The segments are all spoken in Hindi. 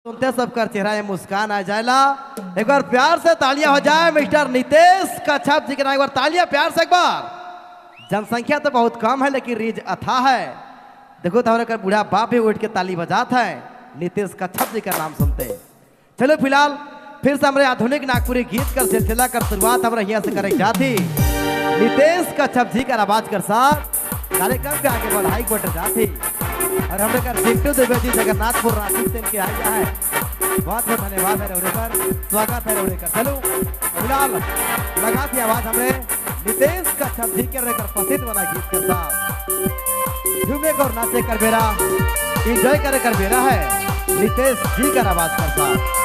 सुनते सबका चेहरा में मुस्कान आ जाएला। एक बार प्यार से तालियां हो जाए मिस्टर नितेश कच्छप जी के नाम। एक बार तालियां प्यार से एक बार। जनसंख्या तो बहुत कम है लेकिन रीज अथा है। देखो तो हमारे बूढ़ा बाप भी उठ के ताली बजाता है नितेश कच्छप जी का नाम सुनते हैं। चलो फिलहाल फिर से हमारे आधुनिक नागपुरी गीत कर सिलसिला कर शुरुआत हमारे यहाँ से करे जाती नितेश कच्छप जी का आवाज कर साथ कार्यक्रम के आगे बढ़ाई बढ़ जाती और हमने कर सिंटू दुबे जी जगन्नाथपुर रांची से इनके आए हैं। बहुत बहुत धन्यवाद है रौड़ेकर, स्वागत है रौड़ेकर। चलो फिलहाल लगा थी आवाज हमने नितेश कच्छप जी के रेकर पसंद वाला गीत के साथ झूमे को नाचे कर बेरा एंजॉय करे कर बेरा है नितेश जी का आवाज कर साथ।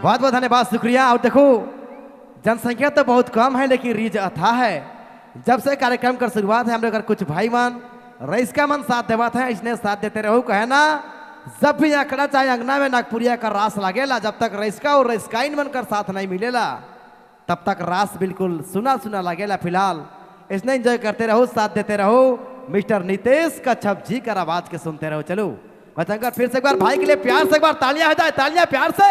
बहुत बहुत धन्यवाद, शुक्रिया। और देखो जनसंख्या तो बहुत कम है लेकिन रीज अथा है। जब से कार्यक्रम का शुरुआत है हम लोग कुछ भाई मन रईस का मन साथ देवत है, इसने साथ देते रहो कहे ना। जब भी आंकड़ा चाहे अंगना में नागपुरिया का रास लागेला, जब तक रईस का और रईसकाइन मन कर साथ नहीं मिलेला तब तक रास बिल्कुल सुना सुना लागेला। फिलहाल इसने एंजॉय करते रहो, साथ देते रहो मिस्टर नितेश कच्छप जी का आवाज के सुनते रहो। चलो बचंकर फिर से एक बार भाई के लिए प्यार से एक बार तालियां हो जाए, तालियां प्यार से।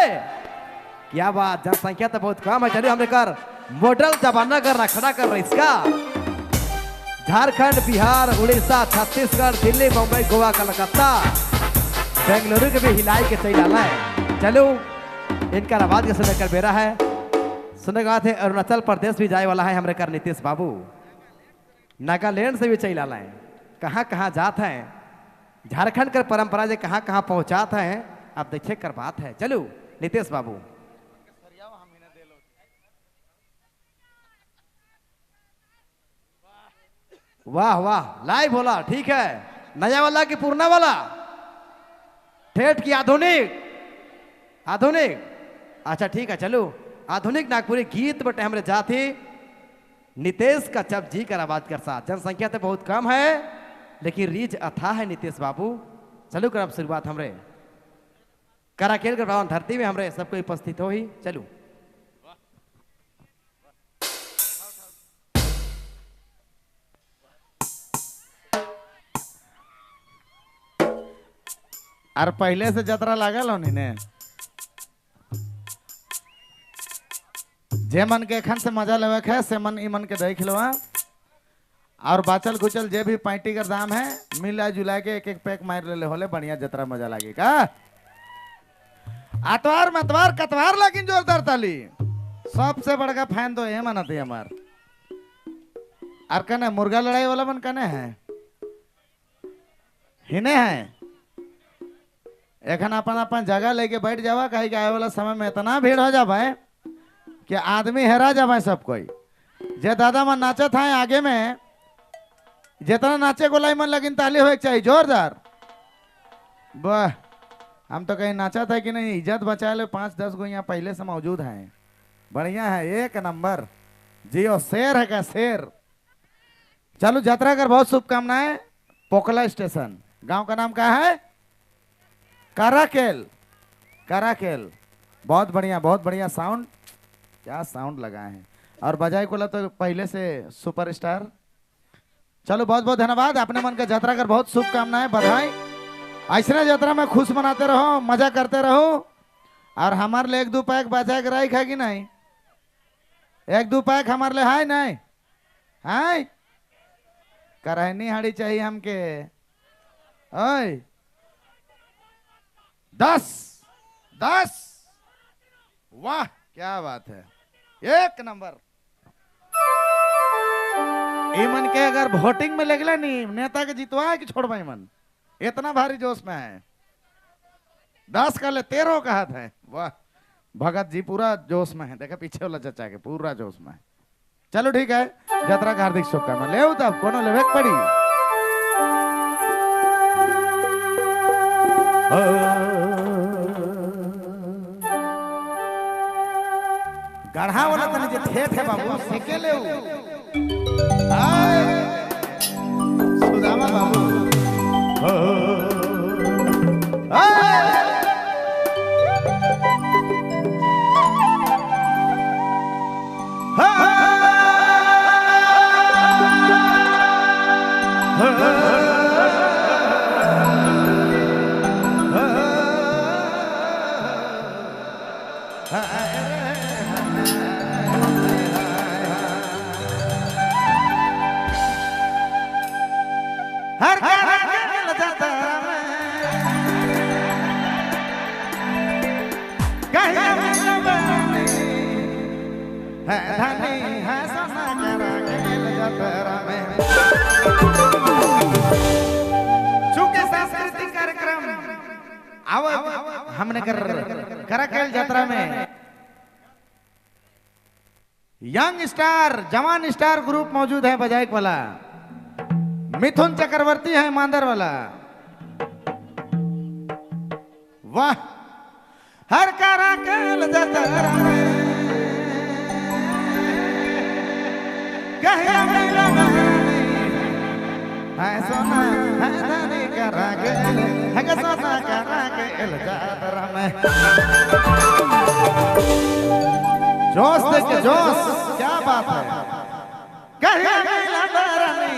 क्या बात, जनसंख्या तो बहुत कम है। चलिए हमने कर मॉडल जमाना कर रखना कर रही इसका झारखंड, बिहार, उड़ीसा, छत्तीसगढ़, दिल्ली, मुंबई, गोवा, कलकत्ता, बेंगलुरु के भी हिलाई के सही डाला है। चलो इनका आवाज के सुनने कर बेरा है। सुने गा थे अरुणाचल प्रदेश भी जाए वाला है हमारे कर नीतीश बाबू, नागालैंड से भी चल डाला है। कहाँ कहाँ जात है झारखंड कर परंपरा जे कहाँ कहाँ पहुँचात है आप देखे कर बात है। चलो नीतीश बाबू वाह वाह, लाइव बोला ठीक है। नया वाला कि पुराना वाला, ठेठ की आधुनिक, आधुनिक अच्छा ठीक है। चलो आधुनिक नागपुरी गीत बटे हमरे जाती नितेश कच्छप जी का आवाज कर साथ। जनसंख्या तो बहुत कम है लेकिन रीज अथा है नितेश बाबू। चलो कर अब शुरुआत हमरे कराकेल कर धरती में हमरे सबको उपस्थित हो ही। चलो और पहले से जतरा लागल हो ने जे मन के एखन से मजा लेवे है से मन ई मन के देख लो। और बाचल कुचल जे भी पैंटी का दाम है मिला जुला के एक एक पैक मार ले होले बढ़िया जतरा मजा लागे का। आतवार मतवार कतवार लेकिन जोरदार ताली। सबसे बड़का फैन तो ये मनते हमार। और कने मुर्गा लड़ाई वाला मन कने है हिने है। एखन अपन अपन जगह लेके बैठ जावा कहीं के आए वाला समय में इतना भीड़ हो जावा है कि आदमी हेरा जावा सब कोई। जे दादा मन नाचत है आगे में जितना नाचे को लाई मन लेकिन ताली हो चाहिए जोरदार। वाह, हम तो कहीं नाचा था कि नहीं, इज्जत बचा ले। 5-10 गो यहाँ पहले से मौजूद हैं, बढ़िया है, एक नंबर जियो, शेर है का शेर। चलो यात्रा कर बहुत शुभकामनाएं। पोकला स्टेशन गांव का नाम क्या है? कराकेल। कराकेल बहुत बढ़िया साउंड, क्या साउंड लगाए हैं। और बजाय को तो पहले से सुपरस्टार। चलो बहुत बहुत धन्यवाद, अपने मन का यात्रा कर बहुत शुभकामनाएं, बधाई। ऐसा यात्रा में खुश मनाते रहो, मजा करते रहो। और हमारे लिए 1-2 पैक बचा के राई खाएगी नहीं? 1-2 पैक हमारे लिए है नहीं? है करहनी हाड़ी चाहिए हमके। ओए 10 वाह क्या बात है, एक नंबर। मन के अगर वोटिंग में लगला नहीं नेता के जितवा है कि छोड़ भाई मन, इतना भारी जोश में है। 10 का ले 13 का हाथ है। वाह भगत जी पूरा जोश में है, देखा पीछे वाला चचा के पूरा जोश में है। चलो ठीक है, यात्रा का हार्दिक शुभकामना। ले तब कोनो लेवे पड़ी। गढ़ा वाला तने जे ठेठ है बाबू सीखे ले सुदामा बाबू। हर करकेल जतरा में कहिया मिलबनी है धनी है सोना करकेल जतरा में। चूंकि सांस्कृतिक कार्यक्रम आव हमने करकेल जतरा में यंग स्टार जवान स्टार ग्रुप मौजूद है बजाइक वाला मिथुन चक्रवर्ती है मांदर वाला। वाह हर करकेल जतरा में कहिया मिलबनी है सोना है धनी करकेल है सोना करकेल जतरा में। जोश देखिए जोश क्या बात है कहिया मिलबनी